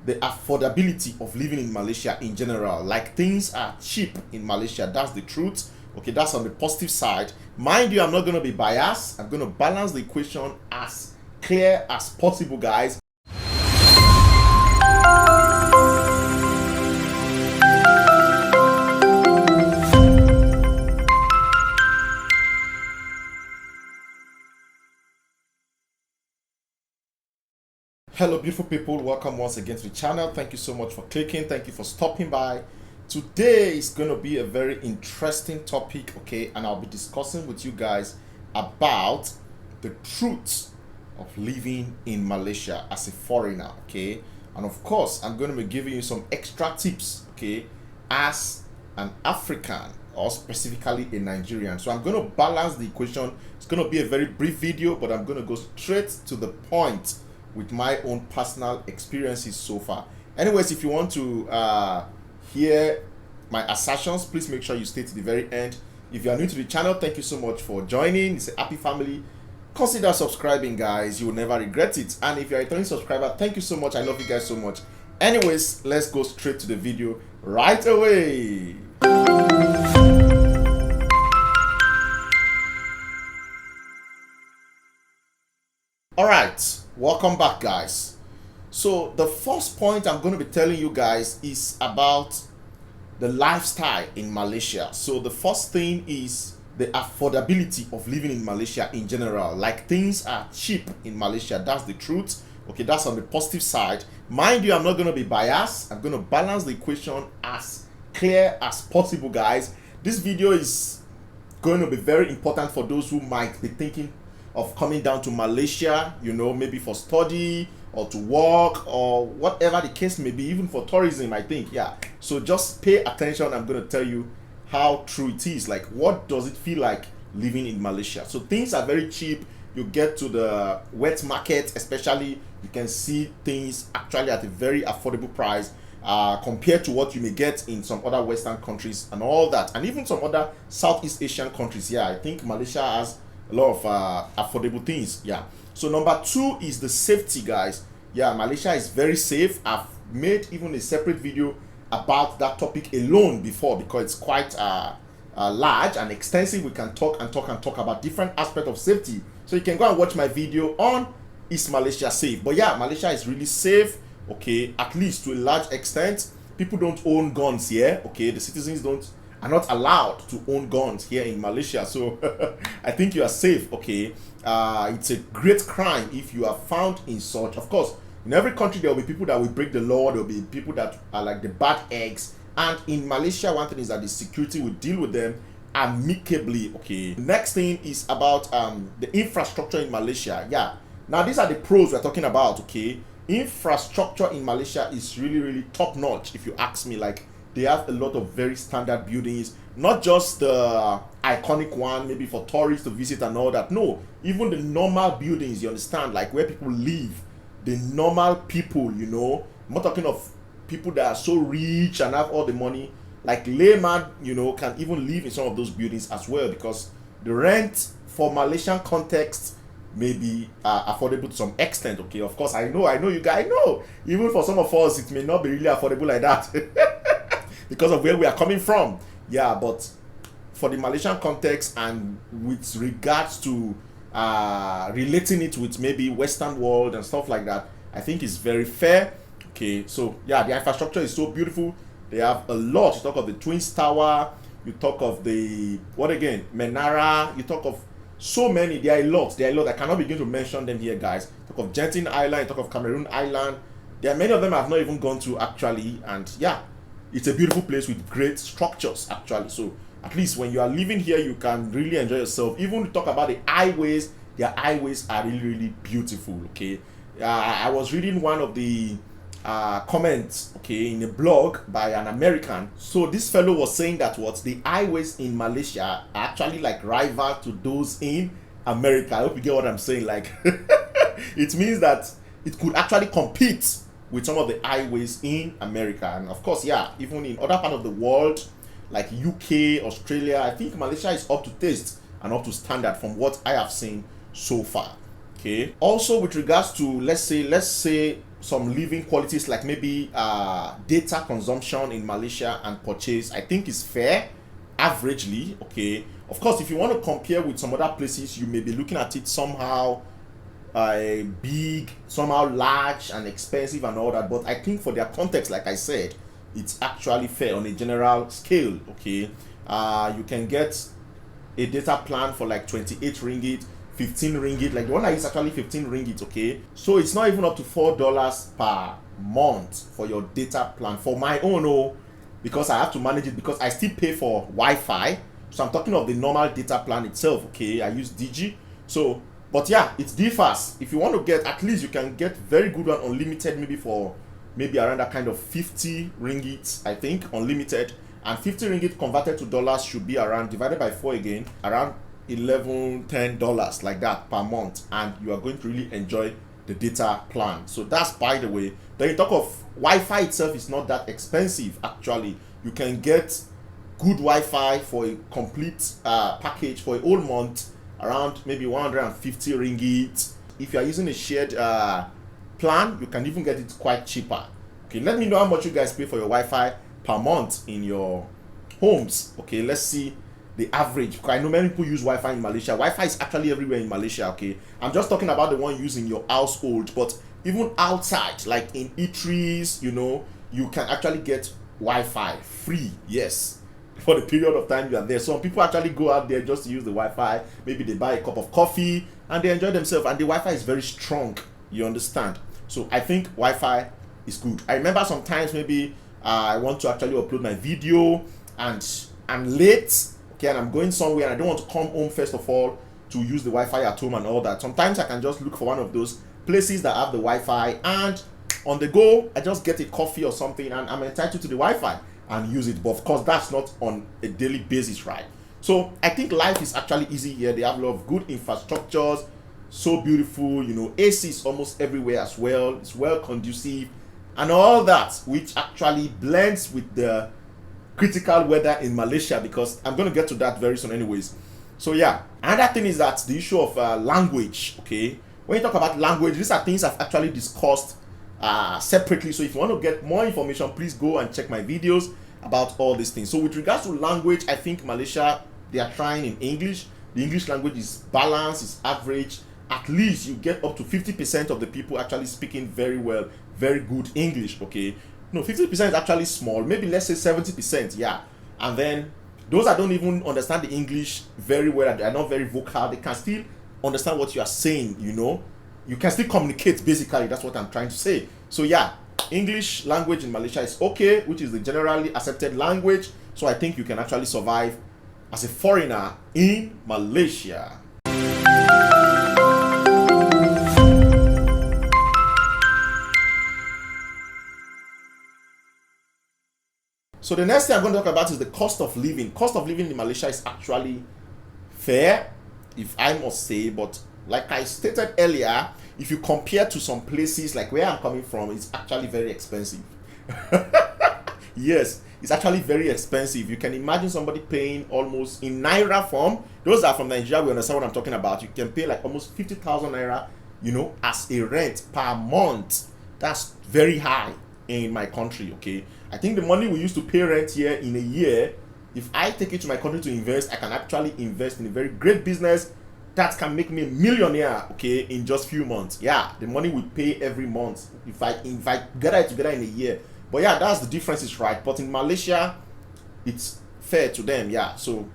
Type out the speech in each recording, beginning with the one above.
the affordability of living in Malaysia in general. Like, things are cheap in Malaysia. That's the truth. Okay, that's on the positive side. Mind you, I'm not going to be biased. I'm going to balance the equation as clear as possible, guys. Hello beautiful people, welcome once again to the channel. Thank you so much for clicking. Thank you for stopping by. Today is going to be a very interesting topic, okay, and I'll be discussing with you guys about the truth of living in Malaysia as a foreigner, okay, and of course I'm going to be giving you some extra tips, okay, as an African or specifically a Nigerian. So I'm going to balance the equation. It's going to be a very brief video, but I'm going to go straight to the point with my own personal experiences so far. Anyways, if you want to hear my assertions, please make sure you stay to the very end. If you are new to the channel, thank you so much for joining. It's a happy family. Consider subscribing, guys. You will never regret it. And if you're a returning subscriber, thank you so much. I love you guys so much. Anyways, let's go straight to the video right away. All right, welcome back, guys. So the first point I'm going to be telling you guys is about the lifestyle in Malaysia. So the first thing is the affordability of living in Malaysia in general. Like, things are cheap in Malaysia. That's the truth. Okay, that's on the positive side. Mind you, I'm not going to be biased. I'm going to balance the equation as clear as possible, guys. This video is going to be very important for those who might be thinking of coming down to Malaysia, you know, maybe for study or to work or whatever the case may be, even for tourism, I think. Yeah, so just pay attention. I'm going to tell you how true it is. Like, what does it feel like living in Malaysia? So things are very cheap. You get to the wet market especially, you can see things actually at a very affordable price compared to what you may get in some other Western countries and all that, and even some other Southeast Asian countries. Yeah, I think Malaysia has a lot of affordable things. Yeah, so number two is the safety, guys. Yeah, Malaysia is very safe. I've made even a separate video about that topic alone before, because it's quite large and extensive. We can talk about different aspects of safety, so you can go and watch my video on is Malaysia safe. But yeah, Malaysia is really safe, okay, at least to a large extent. People don't own guns here, okay. The citizens are not allowed to own guns here in Malaysia, so I think you are safe, okay. It's a great crime if you are found in such. Of course, in every country there will be people that will break the law. There will be people that are like the bad eggs, and in Malaysia, one thing is that the security will deal with them amicably, okay. Next thing is about the infrastructure in Malaysia. Yeah, now these are the pros we're talking about, okay. Infrastructure in Malaysia is really top notch, if you ask me. Like, they have a lot of very standard buildings, not just the iconic one maybe for tourists to visit and all that. No, even the normal buildings, you understand, like where people live, the normal people, you know. I'm not talking of people that are so rich and have all the money. Like, layman, you know, can even live in some of those buildings as well, because the rent for Malaysian context may be affordable to some extent, okay. Of course, I know you guys know, even for some of us it may not be really affordable like that because of where we are coming from. Yeah, but for the Malaysian context and with regards to relating it with maybe Western world and stuff like that, I think it's very fair, okay. So yeah, the infrastructure is so beautiful. They have a lot. You talk of the Twins Tower, you talk of the, what again, Menara, you talk of so many. There are a lot. I cannot begin to mention them here, guys. Talk of Genting Island, talk of Cameroon Island. There are many of them I've not even gone to actually, and yeah, it's a beautiful place with great structures actually. So at least when you are living here, you can really enjoy yourself. Even to talk about the highways, their highways are really beautiful, okay. I was reading one of the comments, okay, in a blog by an American. So this fellow was saying that what the highways in Malaysia are actually like rival to those in America. I hope you get what I'm saying. Like, it means that it could actually compete with some of the highways in America. And of course, yeah, even in other part of the world like UK, Australia, I think Malaysia is up to taste and up to standard from what I have seen so far. Okay. Also, with regards to let's say some living qualities like maybe data consumption in Malaysia and purchase, I think is fair, averagely. Okay, of course, if you want to compare with some other places, you may be looking at it somehow big, somehow large and expensive and all that, but I think for their context, like I said, it's actually fair on a general scale. Okay, you can get a data plan for like 28 ringgit, 15 ringgit. Like the one I use actually 15 ringgit. Okay, so it's not even up to $4 per month for your data plan for my own. Oh, because I have to manage it because I still pay for Wi-Fi. So I'm talking of the normal data plan itself. Okay, I use Digi. So but yeah, it differs. If you want to get, at least you can get very good one unlimited, maybe for maybe around that kind of 50 ringgit, I think, unlimited. And 50 ringgit converted to dollars should be around, divided by 4 again, around $11-10 like that per month. And you are going to really enjoy the data plan. So that's by the way. Then you talk of Wi-Fi itself is not that expensive actually. You can get good Wi-Fi for a complete package for a whole month around maybe 150 ringgit. If you are using a shared plan, you can even get it quite cheaper. Okay, let me know how much you guys pay for your Wi-Fi per month in your homes. Okay, let's see the average, because I know many people use Wi-Fi in Malaysia. Wi-Fi is actually everywhere in Malaysia. Okay, I'm just talking about the one used in your household, but even outside, like in eateries, you know, you can actually get Wi-Fi free. Yes, for the period of time you are there. Some people actually go out there just to use the Wi-Fi. Maybe they buy a cup of coffee and they enjoy themselves, and the Wi-Fi is very strong, you understand. So I think Wi-Fi is good. I remember sometimes maybe I want to actually upload my video and I'm late, okay, and I'm going somewhere and I don't want to come home first of all to use the Wi-Fi at home and all that. Sometimes I can just look for one of those places that have the Wi-Fi, and on the go I just get a coffee or something and I'm entitled to the Wi-Fi and use it. But of course that's not on a daily basis, right? So I think life is actually easy here. They have a lot of good infrastructures, so beautiful, you know, AC is almost everywhere as well. It's well conducive and all that, which actually blends with the critical weather in Malaysia, because I'm going to get to that very soon anyways. So yeah, another thing is that the issue of language. Okay, when you talk about language, these are things I've actually discussed separately. So if you want to get more information, please go and check my videos about all these things. So with regards to language, I think Malaysia, they are trying in English. The English language is balanced, it's average. At least you get up to 50% of the people actually speaking very well, very good English. Okay, no, 50% is actually small. Maybe let's say 70%. Yeah, and then those that don't even understand the English very well and they are not very vocal, they can still understand what you are saying. You know, you can still communicate. Basically, that's what I'm trying to say. So yeah, English language in Malaysia is okay, which is the generally accepted language. So I think you can actually survive as a foreigner in Malaysia. So the next thing I'm going to talk about is the cost of living. Cost of living in Malaysia is actually fair, if I must say, but like I stated earlier, if you compare to some places like where I'm coming from, it's actually very expensive. Yes, it's actually very expensive. You can imagine somebody paying almost in Naira form. Those that are from Nigeria, we understand what I'm talking about. You can pay like almost 50,000 Naira, you know, as a rent per month. That's very high in my country. Okay, I think the money we used to pay rent here in a year, if I take it to my country to invest, I can actually invest in a very great business that can make me a millionaire, okay, in just few months. Yeah, the money we pay every month, if I gather it together in a year. But yeah, that's the difference, right? But in Malaysia, it's fair to them. Yeah, so you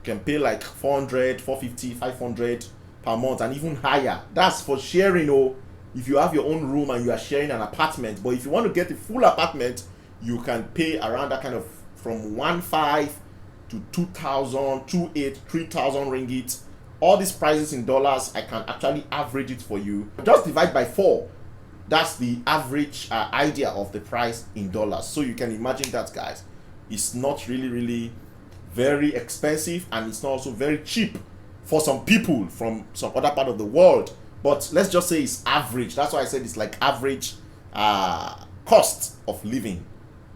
can pay like 400, 450, 500 per month and even higher. That's for sharing. Oh, if you have your own room and you are sharing an apartment. But if you want to get a full apartment, you can pay around that kind of from 1,500 to 2,000, 2,800, 3,000 ringgit. All these prices in dollars, I can actually average it for you. Just divide by 4. That's the average idea of the price in dollars. So you can imagine that, guys. It's not really very expensive, and it's not also very cheap for some people from some other part of the world. But let's just say it's average. That's why I said it's like average cost of living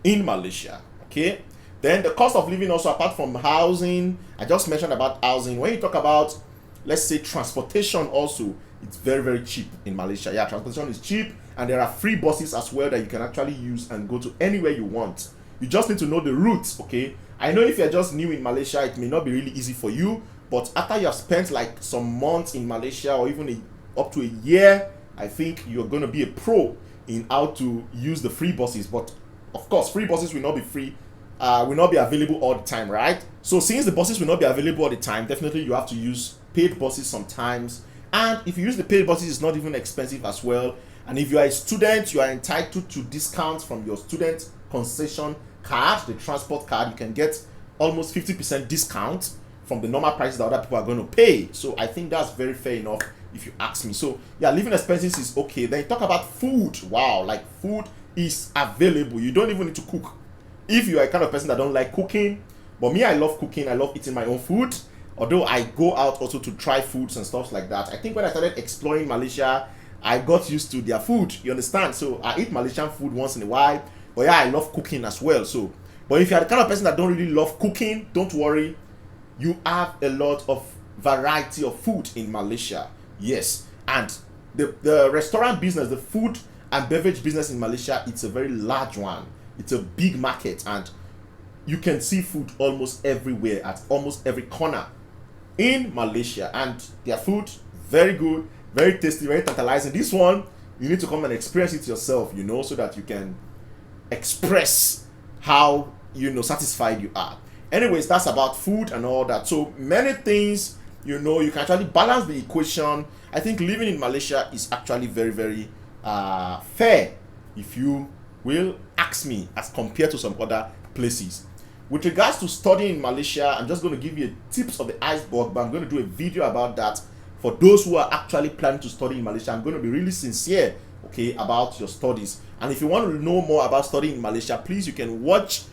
in Malaysia. Okay, then the cost of living also, apart from housing, I just mentioned about housing. When you talk about let's say transportation also, it's very, very cheap in Malaysia. Yeah, transportation is cheap, and there are free buses as well that you can actually use and go to anywhere you want. You just need to know the routes, okay? I know if you're just new in Malaysia, it may not be really easy for you, but after you have spent like some months in Malaysia, or even up to a year, I think you're going to be a pro in how to use the free buses. But of course, free buses will not be free, will not be available all the time, right? So since the buses will not be available all the time, definitely you have to use paid buses sometimes. And if you use the paid buses, it's not even expensive as well. And if you are a student, you are entitled to discounts from your student concession card, the transport card. You can get almost 50% discount from the normal prices that other people are going to pay. So I think that's very fair enough if you ask me. So yeah, living expenses is okay. Then you talk about food. Wow, like food is available. You don't even need to cook. If you are a kind of person that don't like cooking, but me, I love cooking. I love eating my own food. Although I go out also to try foods and stuff like that. I think when I started exploring Malaysia, I got used to their food. You understand? So I eat Malaysian food once in a while. But yeah, I love cooking as well. So, but if you're the kind of person that don't really love cooking, don't worry. You have a lot of variety of food in Malaysia. Yes. And the restaurant business, the food and beverage business in Malaysia, it's a very large one. It's a big market, and you can see food almost everywhere, at almost every corner in Malaysia. And their food, very good, very tasty, very tantalizing. This one, you need to come and experience it yourself, you know, so that you can express how, you know, satisfied you are. Anyways, that's about food and all that. So many things, you know, you can actually balance the equation. I think living in Malaysia is actually very, very fair, if you will ask me, as compared to some other places. With regards to studying in Malaysia, I'm just going to give you tips of the iceberg, but I'm going to do a video about that for those who are actually planning to study in Malaysia. I'm going to be really sincere, okay, about your studies. And if you want to know more about studying in Malaysia, please, you can watch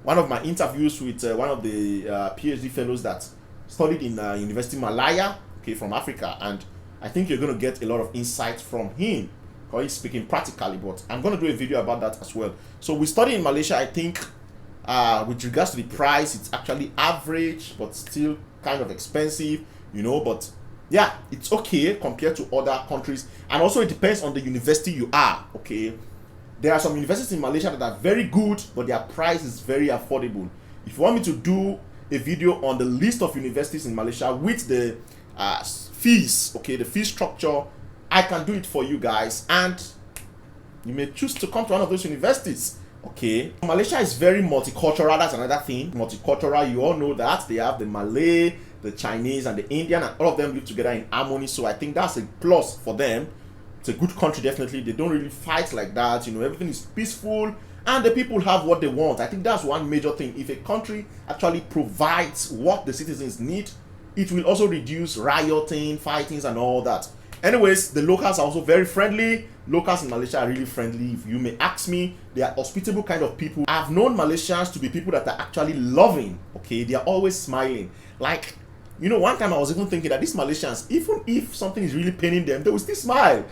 one of my interviews with one of the PhD fellows that studied in University Malaya, okay, from Africa. And I think you're going to get a lot of insights from him, because he's speaking practically. But I'm going to do a video about that as well. So we study in Malaysia, I think, with regards to the price, it's actually average, but still kind of expensive, you know. But yeah, it's okay compared to other countries. And also it depends on the university you are, okay. There are some universities in Malaysia that are very good, but their price is very affordable. If you want me to do a video on the list of universities in Malaysia with the fees, okay, the fee structure, I can do it for you guys, and you may choose to come to one of those universities, okay. Malaysia is very multicultural. That's another thing. Multicultural, you all know that. They have the Malay, the Chinese, and the Indian, and all of them live together in harmony. So I think that's a plus for them. It's a good country, definitely. They don't really fight like that, you know. Everything is peaceful, and the people have what they want. I think that's one major thing. If a country actually provides what the citizens need, it will also reduce rioting, fightings, and all that. Anyways, the locals are also very friendly. Locals in Malaysia are really friendly. If you may ask me, they are hospitable kind of people. I've known Malaysians to be people that are actually loving, okay. They are always smiling. Like, you know, one time I was even thinking that these Malaysians, even if something is really paining them, they will still smile.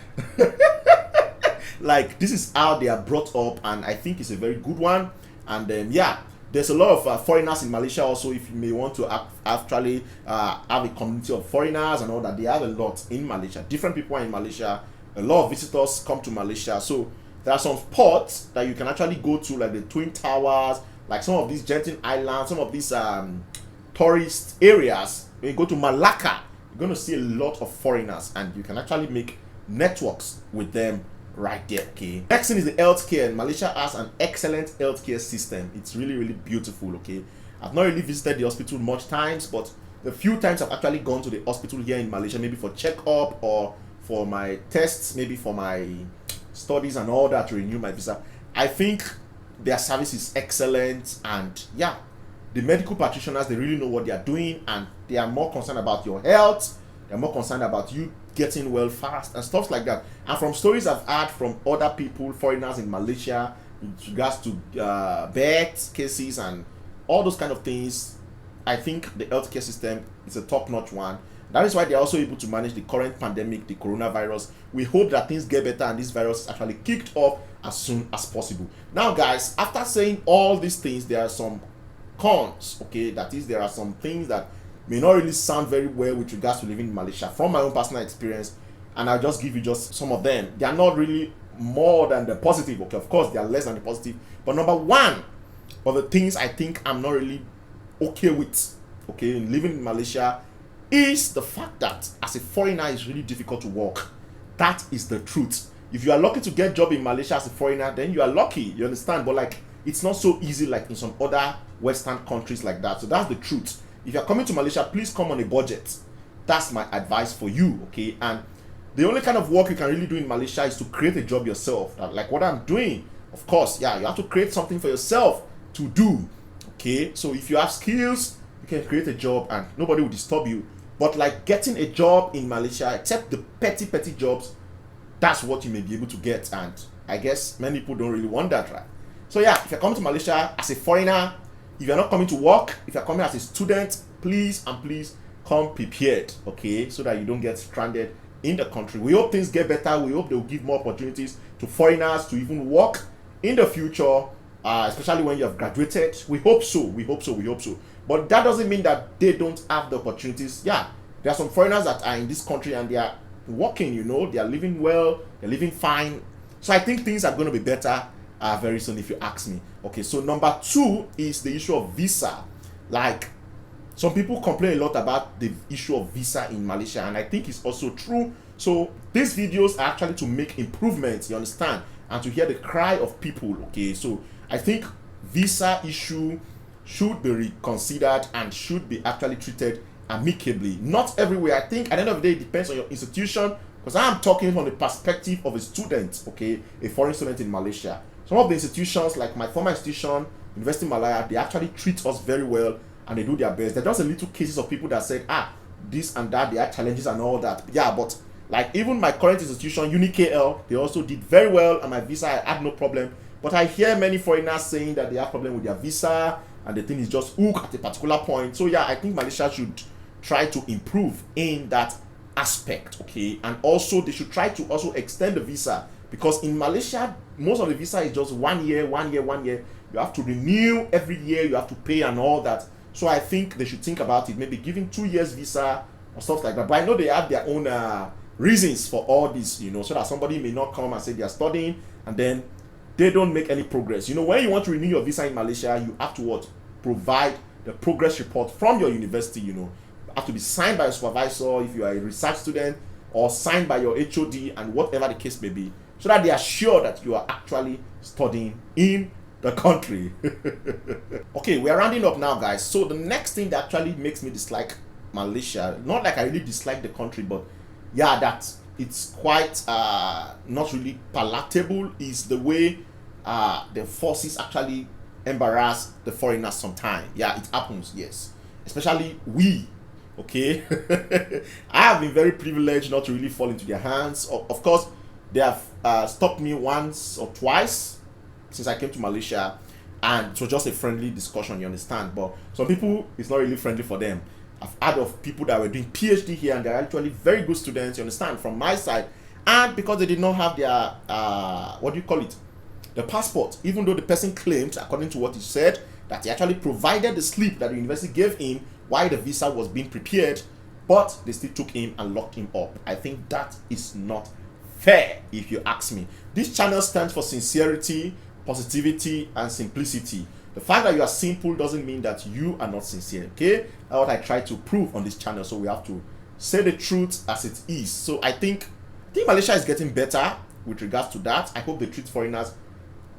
Like, this is how they are brought up, and I think it's a very good one. And yeah, there's a lot of foreigners in Malaysia also. If you may want to actually have a community of foreigners and all that, they have a lot in Malaysia. Different people are in Malaysia. A lot of visitors come to Malaysia. So there are some spots that you can actually go to, like the Twin Towers, like some of these Genting Islands, some of these tourist areas. When you go to Malacca, you're going to see a lot of foreigners, and you can actually make networks with them right there, okay. Next thing is the healthcare. Malaysia has an excellent healthcare system. It's really, really beautiful, okay. I've not really visited the hospital much times, but the few times I've actually gone to the hospital here in Malaysia, maybe for checkup or for my tests, maybe for my studies and all that, to renew my visa, I think their service is excellent. And yeah, the medical practitioners, they really know what they are doing, and they are more concerned about your health. They're more concerned about you getting well fast and stuff like that. And from stories I've heard from other people, foreigners in Malaysia, with regards to birth cases and all those kind of things, I think the healthcare system is a top-notch one. That is why they're also able to manage the current pandemic, the coronavirus. We hope that things get better and this virus is actually kicked off as soon as possible. Now, guys, after saying all these things, there are some cons, okay. That is, there are some things that may not really sound very well with regards to living in Malaysia from my own personal experience, and I'll just give you just some of them. They are not really more than the positive. Okay, of course they are less than the positive, but number one of the things I think I'm not really okay with, okay, in living in Malaysia, is the fact that as a foreigner it's really difficult to work. That is the truth. If you are lucky to get a job in Malaysia as a foreigner, then you are lucky, you understand, but like it's not so easy like in some other Western countries like that. So that's the truth. If you're coming to Malaysia, please come on a budget. That's my advice for you, okay? And the only kind of work you can really do in Malaysia is to create a job yourself, like what I'm doing. Of course, yeah, you have to create something for yourself to do, okay? So if you have skills, you can create a job and nobody will disturb you. But like getting a job in Malaysia, except the petty jobs, that's what you may be able to get, and I guess many people don't really want that, right? So yeah, if you're coming to Malaysia as a foreigner, if you're not coming to work, if you're coming as a student, please come prepared, okay, so that you don't get stranded in the country. We hope things get better. We hope they will give more opportunities to foreigners to even work in the future, especially when you have graduated. We hope so. But that doesn't mean that they don't have the opportunities. Yeah, there are some foreigners that are in this country and they are working, you know, they are living well, they're living fine. So I think things are going to be better very soon, if you ask me. Okay, so number two is the issue of visa. Like, some people complain a lot about the issue of visa in Malaysia, and I think it's also true. So these videos are actually to make improvements, you understand, and to hear the cry of people. Okay, so I think visa issue should be reconsidered and should be actually treated amicably. Not everywhere. I think at the end of the day, it depends on your institution, because I'm talking from the perspective of a student, okay, a foreign student in Malaysia. Some of the institutions, like my former institution, University of Malaya, they actually treat us very well and they do their best. There are just a little cases of people that said, this and that, there are challenges and all that. Yeah, but like even my current institution, UniKL, they also did very well, and my visa, I had no problem. But I hear many foreigners saying that they have problem with their visa and the thing is just hook at a particular point. So yeah, I think Malaysia should try to improve in that aspect, okay? And also they should try to also extend the visa, because in Malaysia most of the visa is just 1 year. You have to renew every year, you have to pay and all that. So I think they should think about it, maybe giving 2 years visa or stuff like that. But I know they have their own reasons for all this, you know, so that somebody may not come and say they are studying and then they don't make any progress. You know, when you want to renew your visa in Malaysia, you have to what? Provide the progress report from your university, you know. Have to be signed by a supervisor if you are a research student, or signed by your HOD, and whatever the case may be, so that they are sure that you are actually studying in the country. Okay, we are rounding up now, guys. So the next thing that actually makes me dislike Malaysia, not like I really dislike the country, but yeah, that it's quite not really palatable, is the way the forces actually embarrass the foreigners sometimes. Yeah, it happens, yes, especially we. Okay, I have been very privileged not to really fall into their hands. Of course, they have stopped me once or twice since I came to Malaysia, and it was just a friendly discussion, you understand. But some people, it's not really friendly for them. I've heard of people that were doing PhD here and they're actually very good students, you understand, from my side, and because they did not have their what do you call it, the passport, even though the person claimed, according to what he said, that he actually provided the slip that the university gave him while the visa was being prepared, but they still took him and locked him up. I think that is not fair, if you ask me. This channel stands for sincerity, positivity, and simplicity. The fact that you are simple doesn't mean that you are not sincere, okay? That's what I try to prove on this channel, so we have to say the truth as it is. So I think Malaysia is getting better with regards to that. I hope they treat foreigners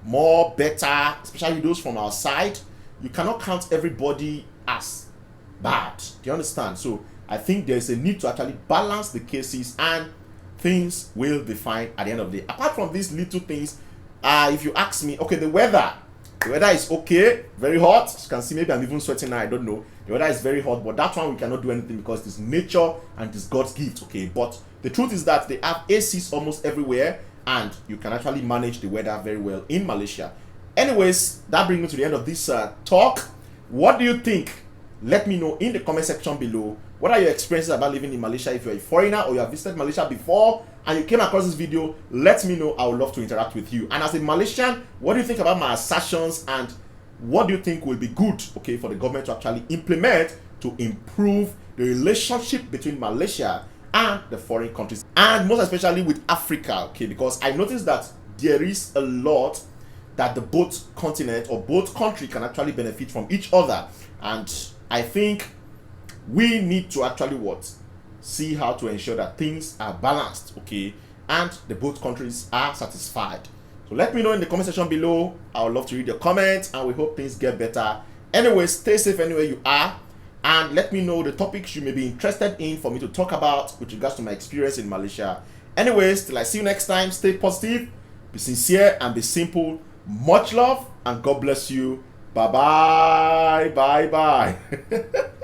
more better, especially those from our side. You cannot count everybody as bad, do you understand? So I think there's a need to actually balance the cases, and things will be fine at the end of the day. Apart from these little things, if you ask me, okay, the weather is okay, very hot. As you can see, maybe I'm even sweating now, I don't know. The weather is very hot, but that one we cannot do anything because it's nature and it's God's gift, okay? But the truth is that they have ACs almost everywhere, and you can actually manage the weather very well in Malaysia. Anyways, that brings me to the end of this talk. What do you think? Let me know in the comment section below. What are your experiences about living in Malaysia? If you're a foreigner or you have visited Malaysia before and you came across this video, let me know. I would love to interact with you. And as a Malaysian, what do you think about my assertions, and what do you think will be good, okay, for the government to actually implement to improve the relationship between Malaysia and the foreign countries, and most especially with Africa, okay, because I noticed that there is a lot that the both continent or both country can actually benefit from each other, and I think we need to actually see how to ensure that things are balanced, okay, and the both countries are satisfied. So let me know in the comment section below. I would love to read your comments, and we hope things get better. Anyway, stay safe anywhere you are, and let me know the topics you may be interested in for me to talk about with regards to my experience in Malaysia. Anyways, till I see you next time, stay positive, be sincere, and be simple. Much love, and God bless you. Bye bye. Bye bye.